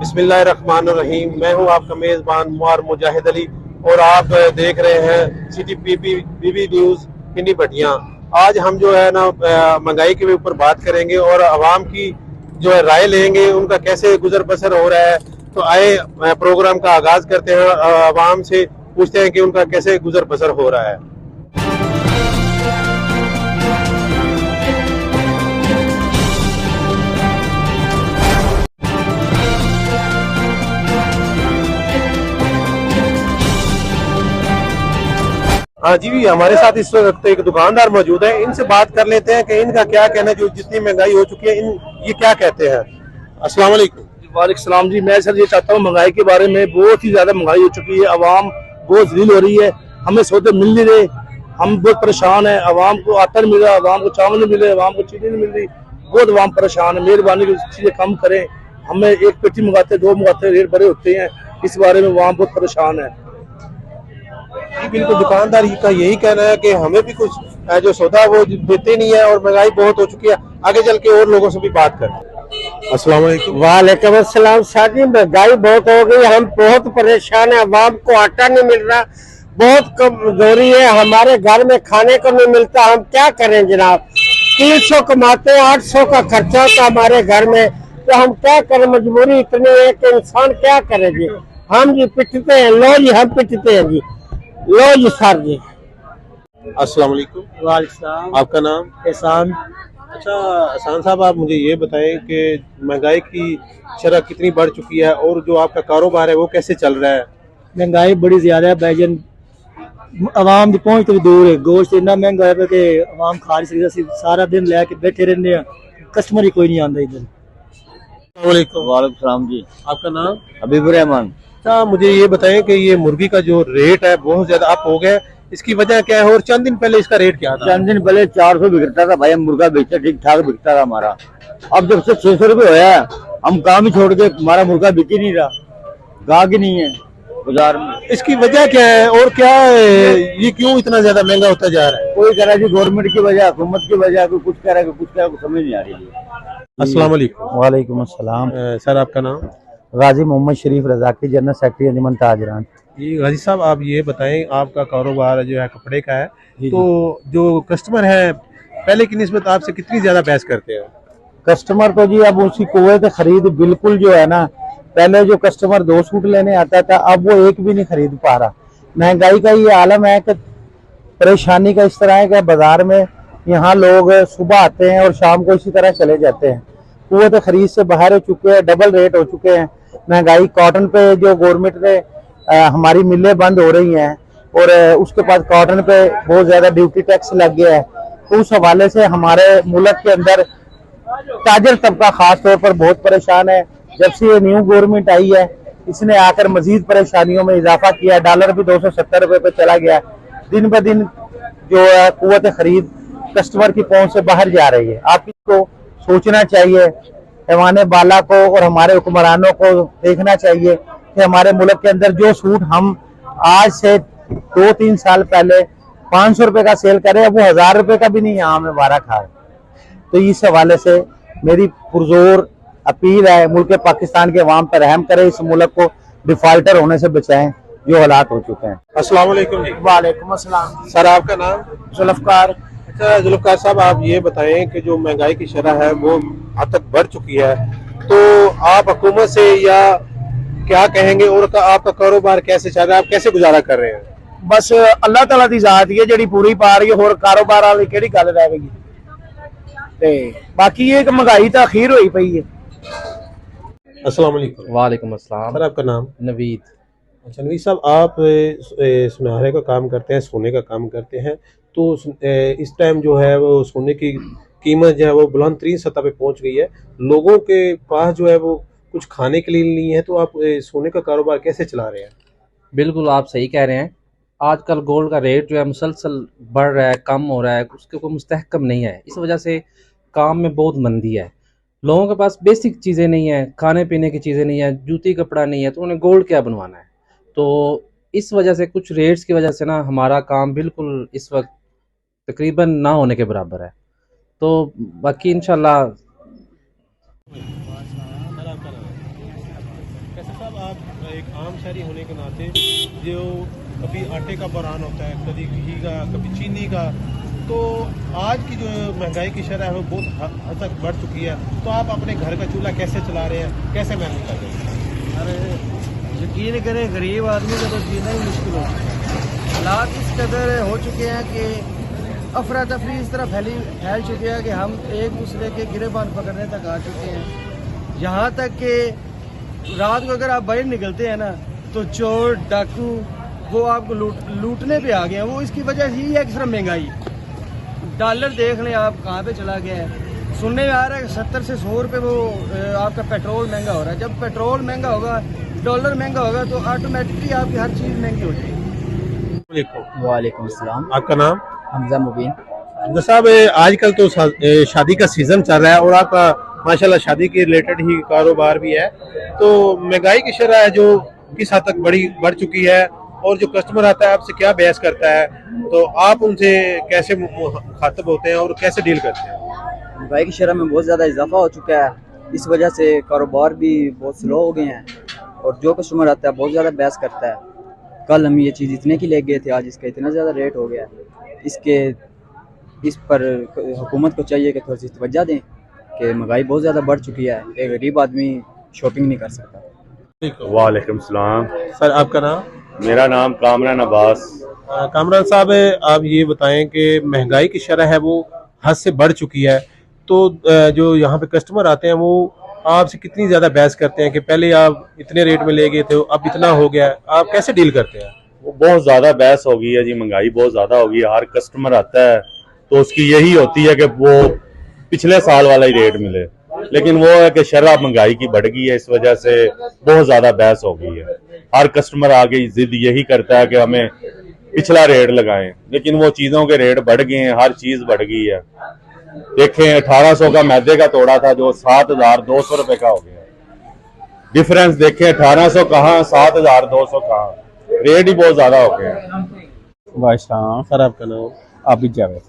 बिस्मिल्लाहिर्रहमानिर्रहीम। मैं हूं आपका मेज़बान मुआर मुजाहिद अली और आप देख रहे हैं सिटी बीबी न्यूज़ पिंडी भटियां। आज हम जो है ना महंगाई के ऊपर बात करेंगे और आवाम की जो है राय लेंगे, उनका कैसे गुजर बसर हो रहा है। तो आए प्रोग्राम का आगाज करते हैं, आवाम से पूछते हैं कि उनका कैसे गुजर बसर हो रहा है। हाँ जी, हमारे साथ इस वक्त एक दुकानदार मौजूद है, इनसे बात कर लेते हैं कि इनका क्या कहना है। जो जितनी महंगाई हो चुकी है, ये क्या कहते हैं। अस्सलाम वालेकुम। वालेकुम सलाम जी। मैं सर ये चाहता हूँ महंगाई के बारे में, बहुत ही ज्यादा महंगाई हो चुकी है, आवाम बहुत जलील हो रही है, हमें सौदे मिल नहीं रहे, हम बहुत परेशान है। आवाम को आटा नहीं मिल रहा, आवाम को चावल नहीं मिल रहे, आवाम को चीनी नहीं मिल रही, बहुत आवाम परेशान है। मेहरबानी की चीजें कम करें, हमें एक पेटी मंगाते, दो मंगाते, रेट बड़े होते हैं, इस बारे में आवाम बहुत परेशान है। जी बिल्कुल, दुकानदार का यही कहना है कि हमें भी कुछ जो सौदा वो देते नहीं है और महंगाई बहुत हो चुकी है। आगे चल के और लोगों से भी बात करें। अस्सलाम वालेकुम। वालेकुम अस्सलाम। शादी महंगाई बहुत हो गई, हम बहुत परेशान है, आवाम को आटा नहीं मिल रहा, बहुत कमजोरी है, हमारे घर में खाने को नहीं मिलता, हम क्या करें जनाब। 300 कमाते हैं, 800 का खर्चा होता हमारे घर में, तो हम क्या करें, मजबूरी इतनी है कि इंसान क्या करे जी। हम जी पिटते हैं, लो जी हम पिटते हैं जी, लो जी सर जी। अस्सलाम वालेकुम। वालेकुम। आपका नाम? एहसान। अच्छा एहसान साहब, आप मुझे ये बताएं कि महंगाई की शरह कितनी बढ़ चुकी है और जो आपका कारोबार है वो कैसे चल रहा है। महंगाई बड़ी ज्यादा है भाईजान, आवाम की पहुंच तो भी दूर है। गोश्त इतना महंगा है कि आवाम खा नहीं सकती, सारा दिन लेके बैठे रहने हैं, कस्टमर ही कोई नहीं आता इधर। वालेकुम सलाम जी। आपका नाम? हबीबुर रहमान। अच्छा मुझे ये बताएं कि ये मुर्गी का जो रेट है बहुत ज्यादा अप हो गया है, इसकी वजह क्या है और चंद दिन पहले इसका रेट क्या था? चंद दिन पहले 400 बिकता था भाई, हम मुर्गा बेचते ठीक ठाक बिकता था हमारा। अब जब से 600 रुपये होया है, हम काम ही छोड़ के, हमारा मुर्गा बिक ही नहीं रहा, गाहक ही नहीं है बाजार में। इसकी वजह क्या है और क्या है, ये क्यों इतना ज्यादा महंगा होता जा रहा है? कोई कह रहा है गवर्नमेंट की वजह, हुकूमत की वजह, कोई कुछ कह रहा है, कुछ कह रहा है, समझ नहीं आ रही है। अस्सलाम वालेकुम। वालेकुम अस्सलाम। सर आपका नाम? गाजी मोहम्मद शरीफ रजाकी, जनरल सेक्रेटरी अंजुमन ताजरान। जी गाजी साहब, आप ये बताएं, आपका कारोबार जो है कपड़े का है, जी तो जो कस्टमर है पहले की निस्बत आपसे कितनी ज्यादा बहस करते हैं? कस्टमर तो जी अब उसकी कुव्वत खरीद बिल्कुल जो है ना, पहले जो कस्टमर 2 सूट लेने आता था, अब वो एक भी नहीं खरीद पा रहा। महंगाई का ये आलम है कि परेशानी का इस तरह है कि बाजार में यहाँ लोग सुबह आते हैं और शाम को इसी तरह चले जाते हैं, कुव्वत खरीद से बाहर हो चुके हैं, डबल रेट हो चुके हैं। महंगाई, कॉटन पे जो गवर्नमेंट ने हमारी मिलें बंद हो रही हैं और उसके बाद कॉटन पे बहुत ज्यादा ड्यूटी टैक्स लग गया है, तो उस हवाले से हमारे मुल्क के अंदर ताजर तबका खास तौर पर बहुत परेशान है। जब से ये न्यू गवर्नमेंट आई है, इसने आकर मजीद परेशानियों में इजाफा किया। डॉलर भी 270 रुपए पे चला गया। दिन ब दिन जो है कुव्वत खरीद कस्टमर की पहुंच से बाहर जा रही है। आप इसको सोचना चाहिए, ऐवान बाला को और हमारे हुक्मरानों को देखना चाहिए कि हमारे मुल्क के अंदर जो सूट हम आज से 2-3 साल पहले 500 रुपए का सेल करे, वो 1000 रुपए का भी नहीं यहाँ में बारह खा रहे। तो इस हवाले से मेरी पुरजोर अपील है, मुल्क पाकिस्तान के अवाम पर रहम करें, इस मुल्क को डिफॉल्टर होने से बचाएं जो हालात हो चुके हैं। अस्सलाम वालेकुम जी। वालेकुम अस्सलाम। सर आपका नाम? जुल्फकार। अच्छा जुल्फकार साहब, आप ये बताएं कि जो महंगाई की शरह है वो हद तक बढ़ चुकी है, तो आप हुकूमत से या क्या कहेंगे और आपका कारोबार कैसे चल रहा है, आप कैसे गुजारा कर रहे हैं? बस अल्लाह ताला की जात ही है जिहड़ी पूरी पा रही है, होर कारोबार वाली किहड़ी गल रह गई ते बाकी ये महंगाई तो अखीर हुई पई है। अस्सलाम वालेकुम। वालेकुम अस्सलाम। सर आपका नाम? नवीद। अच्छा नवीद साहब, आप सुनहरे का काम करते हैं, सोने का काम करते हैं, तो इस टाइम जो है वो सोने की कीमत जो है वो बुलंद तरीन सतह पे पहुंच गई है, लोगों के पास जो है वो कुछ खाने के लिए नहीं है, तो आप सोने का कारोबार कैसे चला रहे हैं? बिल्कुल आप सही कह रहे हैं। आजकल गोल्ड का रेट जो है मुसलसल बढ़ रहा है, कम हो रहा है, उसके कोई मुस्तहकम नहीं है। इस वजह से काम में बहुत मंदी है, लोगों के पास बेसिक चीज़ें नहीं है, खाने पीने की चीज़ें नहीं है, जूती कपड़ा नहीं है, तो उन्हें गोल्ड क्या बनवाना है। तो इस वजह से कुछ रेट्स की वजह से ना हमारा काम बिल्कुल इस वक्त तकरीबन ना होने के बराबर है। तो बाकी इंशाल्लाह कैसर साहब, आप एक आम शहरी होने के नाते जो कभी आटे का बहरान होता है, कभी घी का, कभी चीनी का, तो आज की जो महंगाई की शरह है वो बहुत हद तक बढ़ चुकी है, तो आप अपने घर का चूल्हा कैसे चला रहे हैं, कैसे मैनेज कर रहे हैं? अरे यकीन करें, गरीब आदमी का तो जीना ही मुश्किल हो चुका है। हालात इस कदर हो चुके हैं कि अफरा तफरी इस तरह फैल चुकी है कि हम एक दूसरे के गिरेबान पकड़ने तक आ चुके हैं। यहाँ तक कि रात को अगर आप बाहर निकलते हैं ना तो चोर डाकू वो आपको लूटने पे आ गए हैं। वो इसकी वजह से ही है कि सिर्फ महंगाई। डॉलर देख लें आप कहाँ पे चला गया है। सुनने में आ रहा है कि 70 से 100 रुपये वो आपका पेट्रोल महंगा हो रहा है। जब पेट्रोल महंगा होगा, डॉलर महंगा होगा तो ऑटोमेटिकली आपकी हर चीज़ महंगी हो जाएगी। वालेकुम अस्सलाम। आपका नाम? हमजा मुबीन। हमजा साहब, आजकल तो शादी का सीजन चल रहा है और आपका माशाल्लाह शादी के रिलेटेड ही कारोबार भी है, तो महंगाई की शरह है जो किस हद तक बढ़ चुकी है और जो कस्टमर आता है आपसे क्या बहस करता है, तो आप उनसे कैसे मुखातब होते हैं और कैसे डील करते हैं? महंगाई की शरह में बहुत ज़्यादा इजाफा हो चुका है, इस वजह से कारोबार भी बहुत स्लो हो गए हैं और जो कस्टमर आता है बहुत ज़्यादा बहस करता है। कल हम ये चीज़ इतने की ले गए थे, आज इसका इतना ज़्यादा रेट हो गया है। इस पर हुकूमत को चाहिए कि थोड़ी सी तवज्जो दें कि महंगाई बहुत ज़्यादा बढ़ चुकी है, एक गरीब आदमी शॉपिंग नहीं कर सकता। वालेकुम सलाम। सर, आपका नाम? मेरा नाम कामरान अब्बास। कामरान साहब, आप ये बताएं कि महंगाई की शरह है वो हद से बढ़ चुकी है, तो जो यहाँ पे कस्टमर आते हैं वो आपसे कितनी ज़्यादा बहस करते हैं कि पहले आप इतने रेट में ले गए थे, अब इतना हो गया है, आप कैसे डील करते हैं? वो बहुत ज़्यादा बहस हो गई है जी, महंगाई बहुत ज़्यादा हो गई है। हर कस्टमर आता है तो उसकी यही होती है कि वो पिछले साल वाला ही रेट मिले, लेकिन वो है कि शरह महंगाई की बढ़ गई है, इस वजह से बहुत ज़्यादा बहस हो गई है। हर कस्टमर आगे जिद यही करता है कि हमें पिछला रेट लगाएं, लेकिन वो चीज़ों के रेट बढ़ गए हैं, हर चीज़ बढ़ गई है। देखें, 1800 का मैदे का तोड़ा था जो 7200 रुपये का हो गया। डिफरेंस देखें, 1800 कहाँ, 7200 कहाँ, रेट ही बहुत ज़्यादा हो गया। सर, आपका नाम? आबिद जावेद।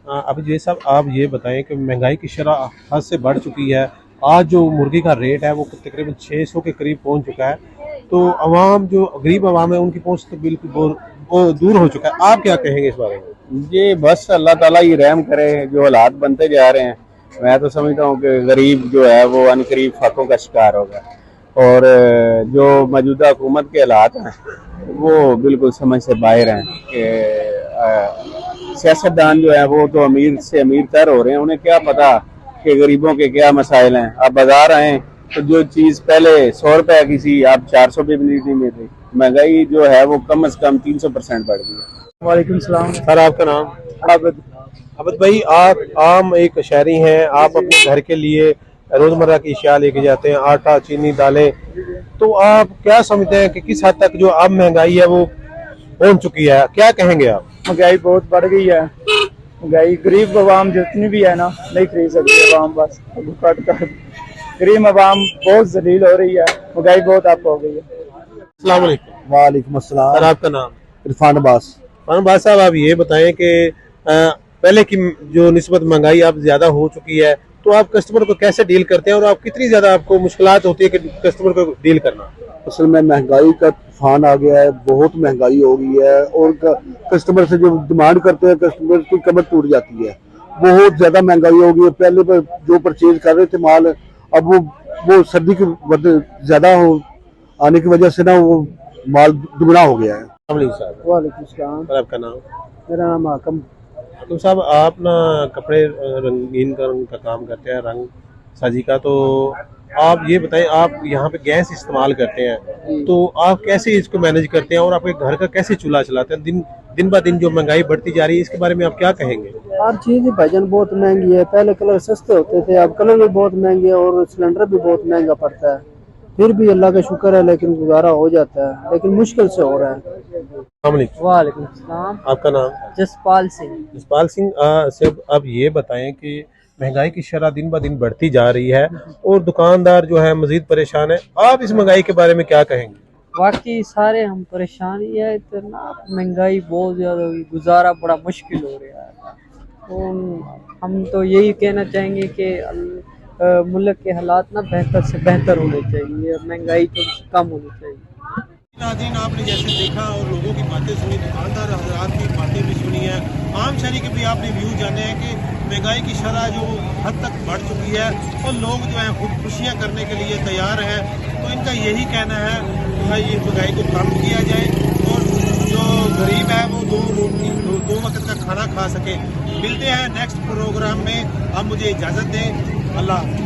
अभी जी साहब, आप ये बताएं कि महंगाई की शरह हद से बढ़ चुकी है। आज जो मुर्गी का रेट है वो तकरीबन 600 के करीब पहुंच चुका है, तो अवाम जो गरीब अवाम है उनकी पहुंच तो बिल्कुल वो दूर हो चुका है। आप क्या कहेंगे इस बारे में? ये बस अल्लाह ताला ये रहम करे, जो हालात बनते जा रहे हैं, मैं तो समझता हूँ कि गरीब जो है वो अनकरीब फाकों का शिकार होगा और जो मौजूदा हुकूमत के हालात हैं वो बिल्कुल समझ से बाहर हैं कि सियासतदान जो है वो तो अमीर से अमीर तर हो रहे हैं, उन्हें क्या पता कि गरीबों के क्या मसाइल हैं। आप बाजार आए तो जो चीज़ पहले 100 रुपए की थी आप 400 पे भी नहीं मिल रही। महंगाई जो है वो कम से कम 300% बढ़ गई है। वालेकुम सलाम। सर, आपका नाम? आबिद। अबद भाई, आप आम एक शहरी हैं, आप अपने घर के लिए रोजमर्रा की अशिया लेके जाते हैं, आटा, चीनी, दालें, तो आप क्या समझते हैं कि किस हद तक जो अब महंगाई है वो पहुंच चुकी है, क्या कहेंगे आप? महंगाई बहुत बढ़ गई है। महंगाई गरीब आवाम जितनी भी है ना नहीं खरीद सकती। आवाम बस गरीब आवाम बहुत जलील हो रही है, महंगाई बहुत अप हो गई है। अस्सलाम वालेकुम। वालेकुम अस्सलाम। सर, आपका नाम? इरफान अब्बास। बास साहब, आप ये बताएं कि पहले की जो निस्बत महंगाई अब ज्यादा हो चुकी है, तो आप कस्टमर को कैसे डील करते हैं और आप कितनी ज्यादा आपको मुश्किलात होती है कि कस्टमर को डील करना? असल में महंगाई का तूफान आ गया है, बहुत महंगाई हो गई है और कस्टमर से जो डिमांड करते हैं कस्टमर की कमर टूट जाती है। बहुत ज्यादा महंगाई हो गई है। पहले पर जो परचेज कर रहे थे माल, अब वो सर्दी की ज्यादा आने की वजह से ना वो माल दुगना हो गया है। वालेकुम सलाम। और आपका नाम? मेरा नाम हाकम। तो साहब, आप ना कपड़े रंगीन का काम करते हैं, रंग साजी का, तो आप ये बताएं, आप यहाँ पे गैस इस्तेमाल करते हैं, तो आप कैसे इसको मैनेज करते हैं और आपके घर का कैसे चूल्हा चलाते हैं? दिन ब दिन जो महंगाई बढ़ती जा रही है, इसके बारे में आप क्या कहेंगे? हर चीज़ ही भाईजान बहुत महंगी है। पहले कलर सस्ते होते थे, अब कलर भी बहुत महंगे हैं और सिलेंडर भी बहुत महंगा पड़ता है। फिर भी अल्लाह का शुक्र है, लेकिन गुजारा हो जाता है, लेकिन मुश्किल से हो रहा है। वालेकुम सलाम। आपका नाम? जसपाल सिंह। जसपाल सिंह साहब, अब ये बताएं कि महंगाई की शरह दिन ब दिन बढ़ती जा रही है और दुकानदार जो है मजीद परेशान है, आप इस महंगाई के बारे में क्या कहेंगे? वाकई सारे हम परेशान ही है, इतना महंगाई बहुत ज़्यादा हुई, गुजारा बड़ा मुश्किल हो रहा है। तो हम तो यही कहना चाहेंगे कि मुल्क के हालात ना बेहतर से बेहतर होने चाहिए, महंगाई थोड़ी सी कम होनी चाहिए। नाज़रीन, आपने जैसे देखा और लोगों की बातें सुनी, दुकानदार हजरात की बातें भी सुनी है, आम शहरी के भी आपने व्यू जाने हैं कि महंगाई की शरह जो हद तक बढ़ चुकी है और लोग जो है खुदकुशियाँ करने के लिए तैयार हैं। तो इनका यही कहना है कि भाई ये महंगाई को कम किया जाए और जो गरीब है वो दो वक्त का खाना खा सके। मिलते हैं नेक्स्ट प्रोग्राम में, आप मुझे इजाज़त दें। अल्लाह।